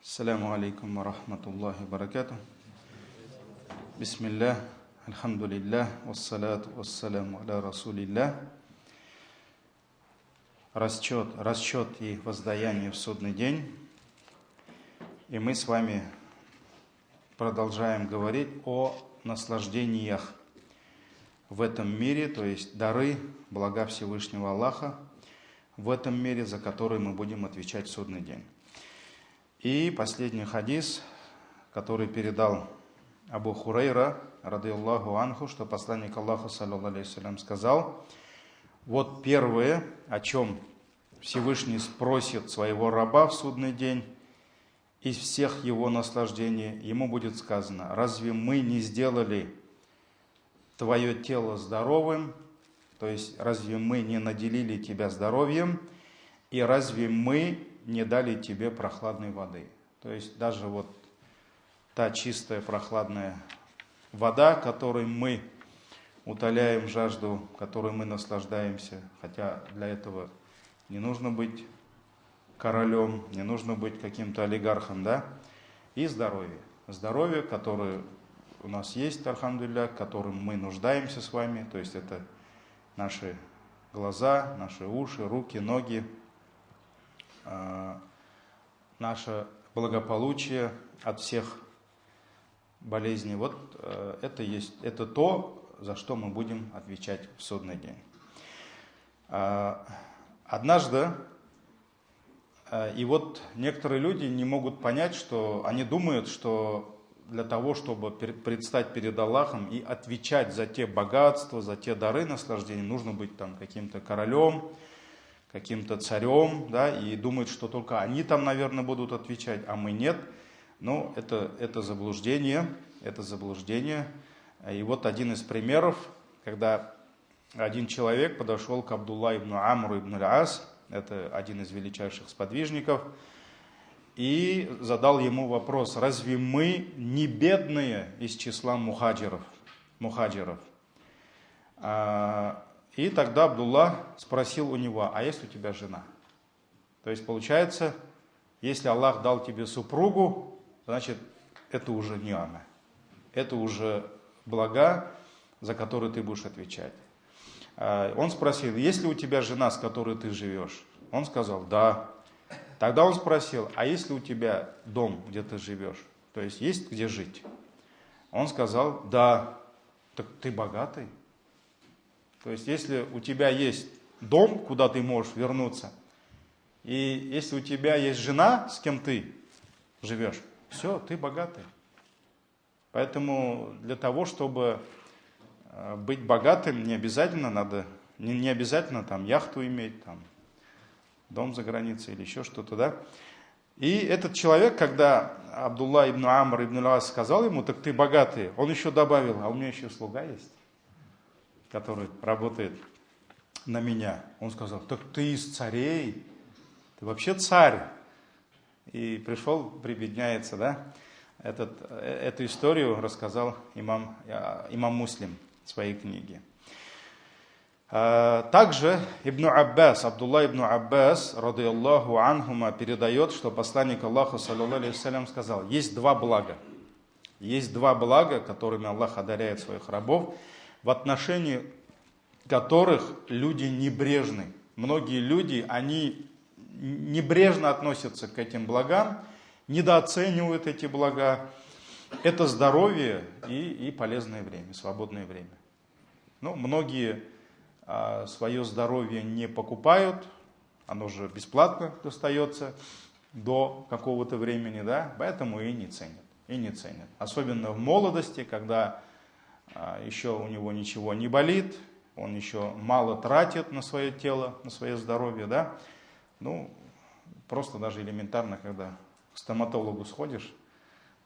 Ассаляму алейкум ва рахматуллахи ва баракатух. Бисмиллах, альхамдулиллах, вассалату вассаляму аля расулиллах. Расчет и воздаяние в судный день. И мы с вами продолжаем говорить о наслаждениях в этом мире, то есть дары, блага Всевышнего Аллаха в этом мире, за которые мы будем отвечать в судный день. И последний хадис, который передал Абу Хурайра, радийаллаху анху, что посланник Аллаха, саллаллаху алейхи вассалям, сказал: вот первое, о чем Всевышний спросит своего раба в судный день, из всех его наслаждений, ему будет сказано: разве мы не сделали твое тело здоровым, то есть разве мы не наделили тебя здоровьем, и разве мы не дали тебе прохладной воды? То есть даже вот та чистая прохладная вода, которой мы утоляем жажду, которой мы наслаждаемся, хотя для этого не нужно быть королем, не нужно быть каким-то олигархом, да? И здоровье. Здоровье, которое у нас есть, альхамдулилля, которым мы нуждаемся с вами, то есть это наши глаза, наши уши, руки, ноги, наше благополучие от всех болезней. Вот это то, за что мы будем отвечать в судный день. Однажды, и вот некоторые люди не могут понять, что они думают, что для того, чтобы предстать перед Аллахом и отвечать за те богатства, за те дары наслаждения, нужно быть там каким-то королем, каким-то царем, да, и думают, что только они там, наверное, будут отвечать, а мы нет. Но это заблуждение, И вот один из примеров, когда один человек подошел к Абдулла ибн Амру ибн аль-Ас, это один из величайших сподвижников, и задал ему вопрос: разве мы не бедные из числа мухаджиров? И тогда Абдулла спросил у него: а есть у тебя жена? То есть получается, если Аллах дал тебе супругу, значит это уже ни'ма, это уже блага, за которые ты будешь отвечать. Он спросил: есть ли у тебя жена, с которой ты живешь? Он сказал: да. Тогда он спросил: а есть ли у тебя дом, где ты живешь? То есть есть где жить? Он сказал: да. Так ты богатый? То есть если у тебя есть дом, куда ты можешь вернуться, и если у тебя есть жена, с кем ты живешь, все, ты богатый. Поэтому для того, чтобы быть богатым, не обязательно там яхту иметь, там дом за границей или еще что-то, да. И этот человек, когда Абдулла ибн Амр ибн аль-Ас сказал ему: так ты богатый, он еще добавил: а у меня еще слуга есть, который работает на меня. Он сказал: так ты из царей, ты вообще царь. И прибедняется, да. Эту историю рассказал имам Муслим в своей книге. Также Абдулла ибн Аббас, радийаллаху анхума, передает, что посланник Аллаха, саллаллаху алейхи вассалям, сказал: есть два блага, которыми Аллах одаряет своих рабов, в отношении которых люди небрежны. Многие люди, они небрежно относятся к этим благам, недооценивают эти блага. Это здоровье и полезное время, свободное время. Многие свое здоровье не покупают, оно же бесплатно достается до какого-то времени, да, поэтому и не ценят. Особенно в молодости, когда еще у него ничего не болит, он еще мало тратит на свое тело, на свое здоровье, да. Просто даже элементарно, когда к стоматологу сходишь,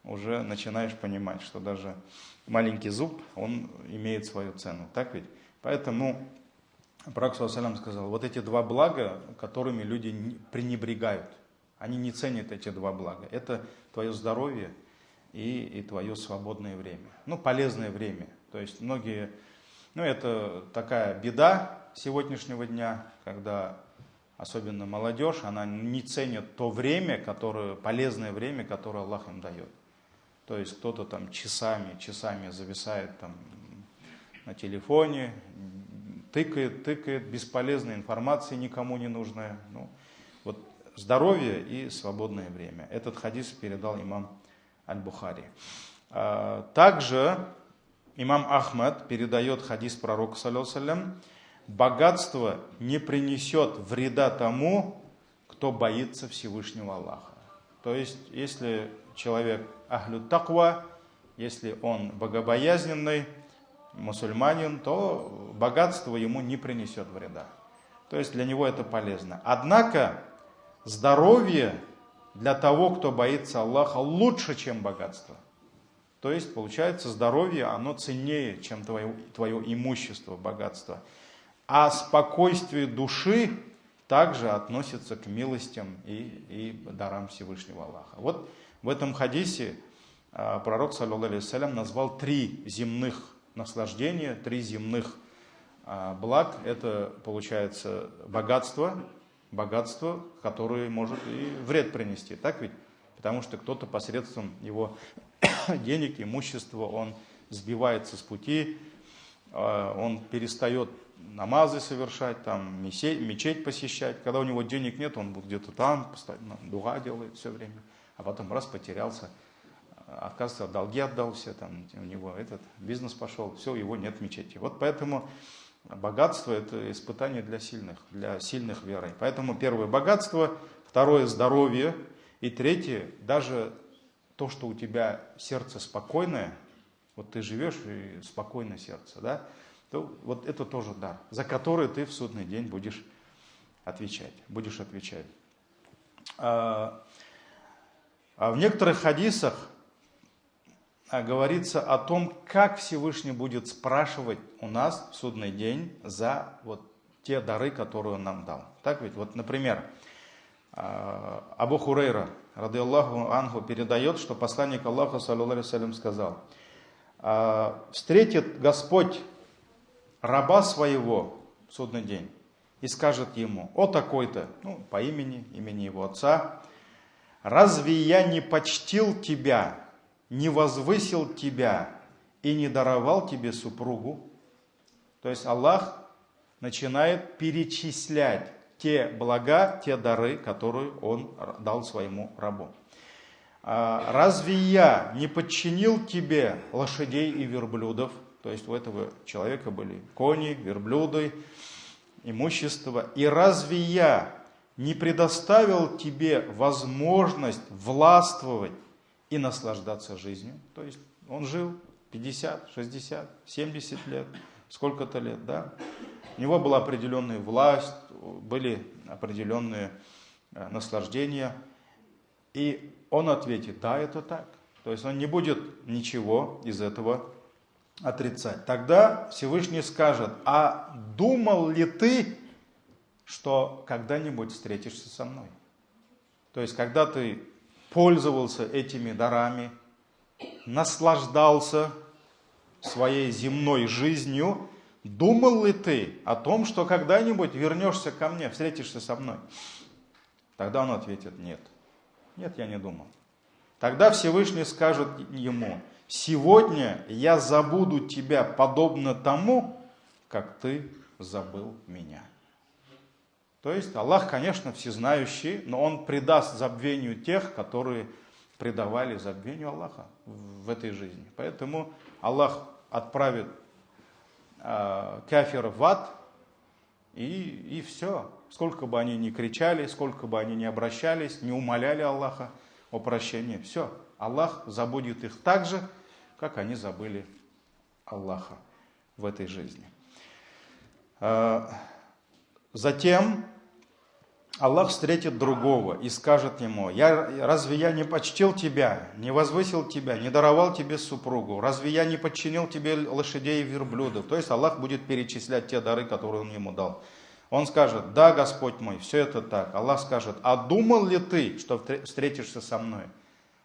уже начинаешь понимать, что даже маленький зуб, он имеет свою цену, так ведь? Поэтому Пророк саллаллаху алейхи ва саллям сказал: вот эти два блага, которыми люди пренебрегают, они не ценят эти два блага. Это твое здоровье и твое свободное время, полезное время. То есть многие, это такая беда сегодняшнего дня, когда особенно молодежь, она не ценит то время, полезное время, которое Аллах им дает. То есть кто-то там часами зависает там на телефоне, тыкает, бесполезная информация, никому не нужная. Ну, вот здоровье и свободное время. Этот хадис передал имам Аль-Бухари. Также имам Ахмад передает хадис пророка, саллаллаху алейхи ва саллям: богатство не принесет вреда тому, кто боится Всевышнего Аллаха. То есть, если человек ахлю таква, если он богобоязненный мусульманин, то богатство ему не принесет вреда. То есть для него это полезно. Однако здоровье для того, кто боится Аллаха, лучше, чем богатство. То есть получается, здоровье, оно ценнее, чем твое имущество, богатство. А спокойствие души также относится к милостям и дарам Всевышнего Аллаха. Вот в этом хадисе пророк, саллаллаху алейхи ва саллям, назвал 3 земных наслаждения, 3 земных благ. Это получается богатство, которое может и вред принести. Так ведь? Потому что кто-то посредством его денег, имущества, он сбивается с пути, он перестает намазы совершать, там, мечеть посещать. Когда у него денег нет, он где-то там, постоянно дуга делает все время, а потом раз потерялся, оказывается, долги отдал все, там, у него этот бизнес пошел, все, его нет в мечети. Вот поэтому богатство – это испытание для сильных верой. Поэтому первое – богатство, второе – здоровье, и третье – даже то, что у тебя сердце спокойное, вот ты живешь и спокойное сердце, да, то вот это тоже дар, за который ты в судный день будешь отвечать. А в некоторых хадисах говорится о том, как Всевышний будет спрашивать у нас в судный день за вот те дары, которые Он нам дал. Так ведь? Вот, например, Абу Хурейра, радийаллаху анху, передает, что посланник Аллаха, саллаллаху алейхи ва саллям, сказал: встретит Господь раба своего в судный день и скажет ему: о такой-то, ну, по имени его отца, разве я не почтил тебя, не возвысил тебя и не даровал тебе супругу? То есть Аллах начинает перечислять те блага, те дары, которые Он дал своему рабу. Разве я не подчинил тебе лошадей и верблюдов? То есть у этого человека были кони, верблюды, имущество. И разве я не предоставил тебе возможность властвовать и наслаждаться жизнью? То есть он жил 50, 60, 70 лет, сколько-то лет, да? У него была определенная власть, были определенные наслаждения. И он ответит: да, это так. То есть он не будет ничего из этого отрицать. Тогда Всевышний скажет: а думал ли ты, что когда-нибудь встретишься со мной? То есть когда ты пользовался этими дарами, наслаждался своей земной жизнью, думал ли ты о том, что когда-нибудь вернешься ко мне, встретишься со мной? Тогда он ответит: нет. Нет, я не думал. Тогда Всевышний скажет ему: сегодня я забуду тебя подобно тому, как ты забыл меня. То есть Аллах, конечно, всезнающий, но Он предаст забвению тех, которые предавали забвению Аллаха в этой жизни. Поэтому Аллах отправит кафиров в ад, и все. Сколько бы они ни кричали, сколько бы они ни обращались, не умоляли Аллаха о прощении, все. Аллах забудет их так же, как они забыли Аллаха в этой жизни. Затем Аллах встретит другого и скажет ему: разве я не почтил тебя, не возвысил тебя, не даровал тебе супругу? Разве я не подчинил тебе лошадей и верблюдов? То есть Аллах будет перечислять те дары, которые Он ему дал. Он скажет: да, Господь мой, все это так. Аллах скажет: а думал ли ты, что встретишься со мной?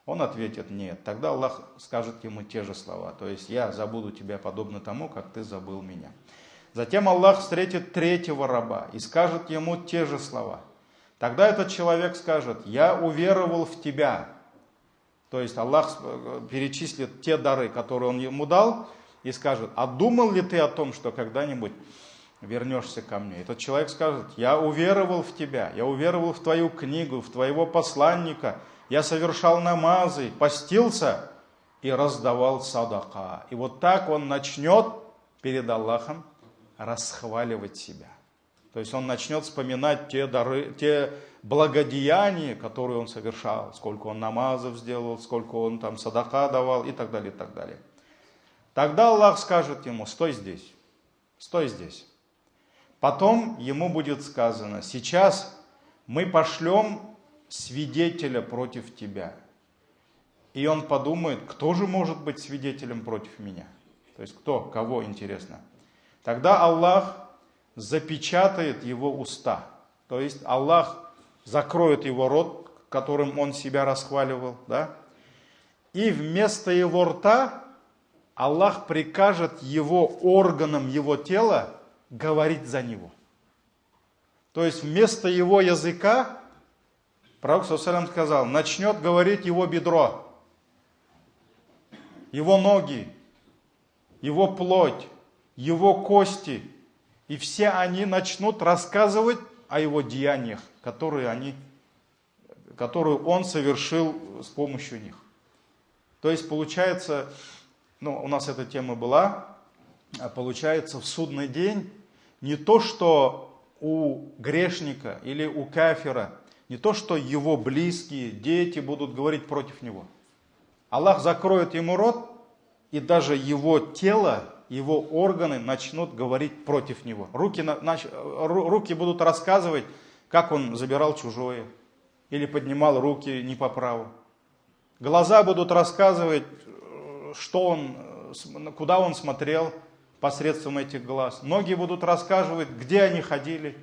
Он ответит: нет. Тогда Аллах скажет ему те же слова. То есть я забуду тебя подобно тому, как ты забыл меня. Затем Аллах встретит третьего раба и скажет ему те же слова. Тогда этот человек скажет: я уверовал в тебя. То есть Аллах перечислит те дары, которые он ему дал, и скажет: а думал ли ты о том, что когда-нибудь вернешься ко мне? Этот человек скажет: я уверовал в тебя, я уверовал в твою книгу, в твоего посланника, я совершал намазы, постился и раздавал садака. И вот так он начнет перед Аллахом расхваливать себя. То есть он начнет вспоминать те дары, те благодеяния, которые он совершал, сколько он намазов сделал, сколько он там садака давал и так далее, и так далее. Тогда Аллах скажет ему: стой здесь, стой здесь. Потом ему будет сказано: сейчас мы пошлем свидетеля против тебя. И он подумает: кто же может быть свидетелем против меня? То есть кто, кого, интересно. Тогда Аллах запечатает его уста. То есть Аллах закроет его рот, которым он себя расхваливал, да? И вместо его рта Аллах прикажет его органам его тела говорить за него. То есть вместо его языка Пророк ﷺ сказал: начнет говорить его бедро, его ноги, его плоть, его кости. И все они начнут рассказывать о его деяниях, которые он совершил с помощью них. То есть получается, у нас эта тема была, получается в судный день не то, что у грешника или у кафира, не то, что его близкие, дети будут говорить против него. Аллах закроет ему рот, и даже его тело, его органы начнут говорить против него. Руки будут рассказывать, как он забирал чужое, или поднимал руки не по праву. Глаза будут рассказывать, куда он смотрел посредством этих глаз. Ноги будут рассказывать, где они ходили.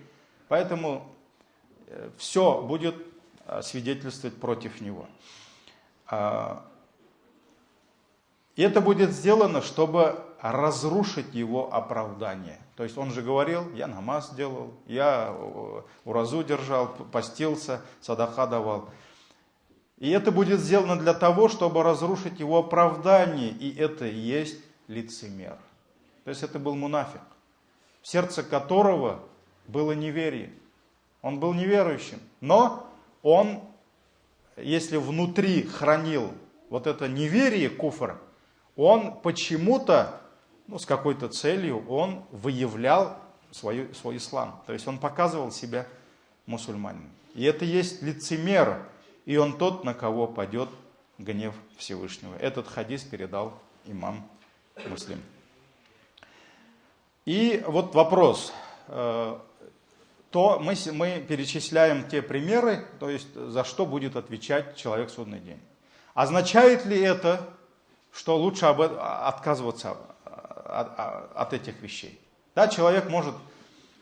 Поэтому все будет свидетельствовать против него. И это будет сделано, чтобы разрушить его оправдание. То есть он же говорил: я намаз делал, я уразу держал, постился, садака давал. И это будет сделано для того, чтобы разрушить его оправдание. И это и есть лицемер. То есть это был мунафик, в сердце которого было неверие. Он был неверующим. Но он, если внутри хранил вот это неверие, куфр, он почему-то, с какой-то целью, он выявлял свой ислам. То есть он показывал себя мусульманином. И это есть лицемер. И он тот, на кого падет гнев Всевышнего. Этот хадис передал имам Муслим. И вот вопрос. То мы перечисляем те примеры, то есть за что будет отвечать человек в судный день. Означает ли это, что лучше отказываться от этих вещей? Да, человек может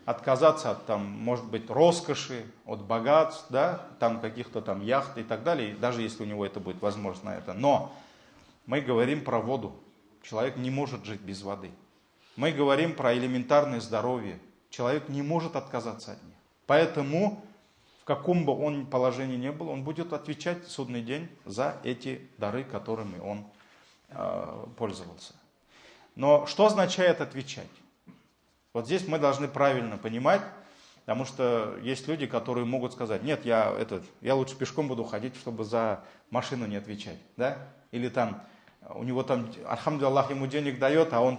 отказаться от, может быть, роскоши, от богатств, да, каких-то яхт и так далее, даже если у него это будет возможно это. Но мы говорим про воду. Человек не может жить без воды. Мы говорим про элементарное здоровье. Человек не может отказаться от них. Поэтому, в каком бы он положении ни был, он будет отвечать в судный день за эти дары, которыми он пользовался. Но что означает отвечать? Вот здесь мы должны правильно понимать, потому что есть люди, которые могут сказать: нет, я лучше пешком буду ходить, чтобы за машину не отвечать. Да? Или у него альхамду Аллах ему денег дает, а он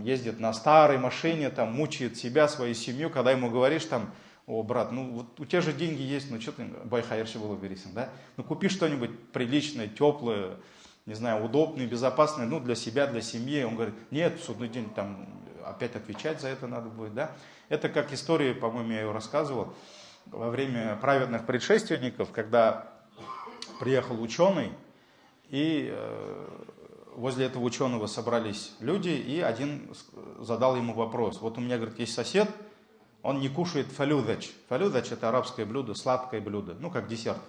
ездит на старой машине, мучает себя, свою семью, когда ему говоришь о, брат, вот у тебя же деньги есть, что ты, байхайрши было берисим, да? Купи что-нибудь приличное, теплое, не знаю, удобное, безопасное, для себя, для семьи. Он говорит: нет, в судный день опять отвечать за это надо будет, да? Это как история, по-моему, я ее рассказывал, во время праведных предшественников, когда приехал ученый, и возле этого ученого собрались люди, и один задал ему вопрос. Вот у меня, говорит, есть сосед, он не кушает фалюдач. Фалюдач — это арабское блюдо, сладкое блюдо, как десерт.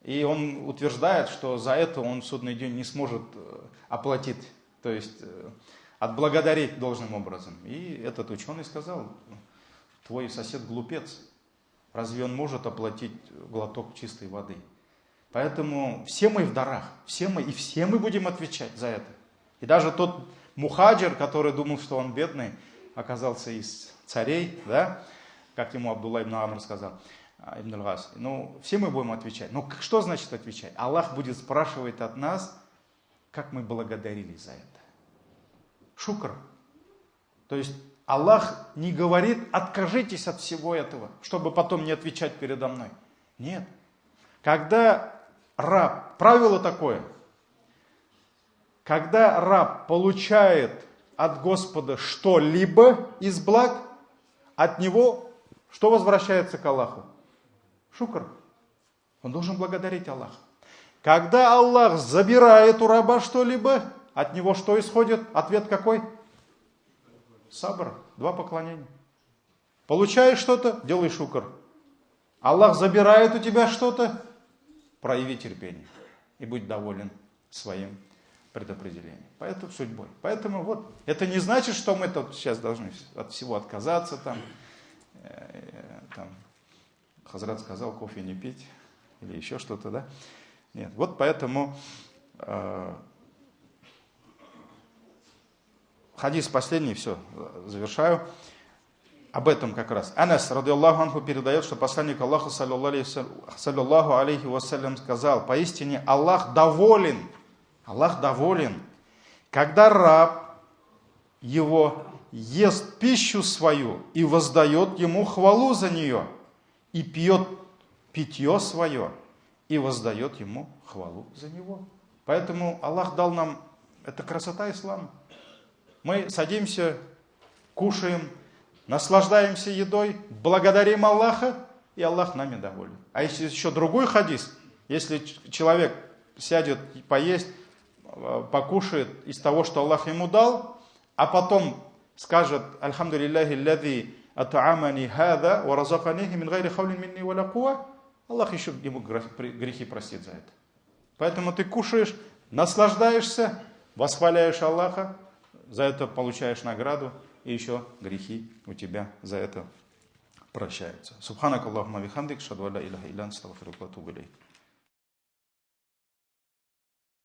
И он утверждает, что за это он в судный день не сможет оплатить. То есть отблагодарить должным образом. И этот ученый сказал: твой сосед глупец. Разве он может оплатить глоток чистой воды? Поэтому все мы в дарах, все мы будем отвечать за это. И даже тот мухаджир, который думал, что он бедный, оказался из царей, да? Как ему Абдулла ибн Амр сказал, ибн аль-Гас. Ну, все мы будем отвечать. Но что значит отвечать? Аллах будет спрашивать от нас, как мы благодарили за это. Шукр. То есть Аллах не говорит: откажитесь от всего этого, чтобы потом не отвечать передо мной. Нет. Когда раб, правило такое, когда раб получает от Господа что-либо из благ, от него что возвращается к Аллаху? Шукр. Он должен благодарить Аллаха. Когда Аллах забирает у раба что-либо, от него что исходит? Ответ какой? Сабр. 2 поклонения. Получаешь что-то? Делай шукр. Аллах забирает у тебя что-то? Прояви терпение. И будь доволен своим предопределением. Поэтому судьбой. Поэтому вот. Это не значит, что мы тут сейчас должны от всего отказаться. Там Хазрат сказал, кофе не пить. Или еще что-то, да? Нет. Вот поэтому хадис последний, все, завершаю. Об этом как раз. Анас, радиаллаху анху, передает, что посланник Аллаха, саллаллаху алейхи вассалям, сказал: поистине Аллах доволен, когда раб его ест пищу свою и воздает ему хвалу за нее, и пьет питье свое и воздает ему хвалу за него. Поэтому Аллах дал нам, это красота ислама. Мы садимся, кушаем, наслаждаемся едой, благодарим Аллаха, и Аллах нами доволен. А если еще другой хадис, если человек сядет поесть, покушает из того, что Аллах ему дал, а потом скажет: «Альхамдулиллахи аллази ат'амани хада ва разаканихи мин гайри хавлин минни ва ла куа», Аллах еще ему грехи простит за это. Поэтому ты кушаешь, наслаждаешься, восхваляешь Аллаха, за это получаешь награду, и еще грехи у тебя за это прощаются. Субханак Аллахумма бихамдик, шаду ла иляха илля анта, астагфирука ва атубу илейк.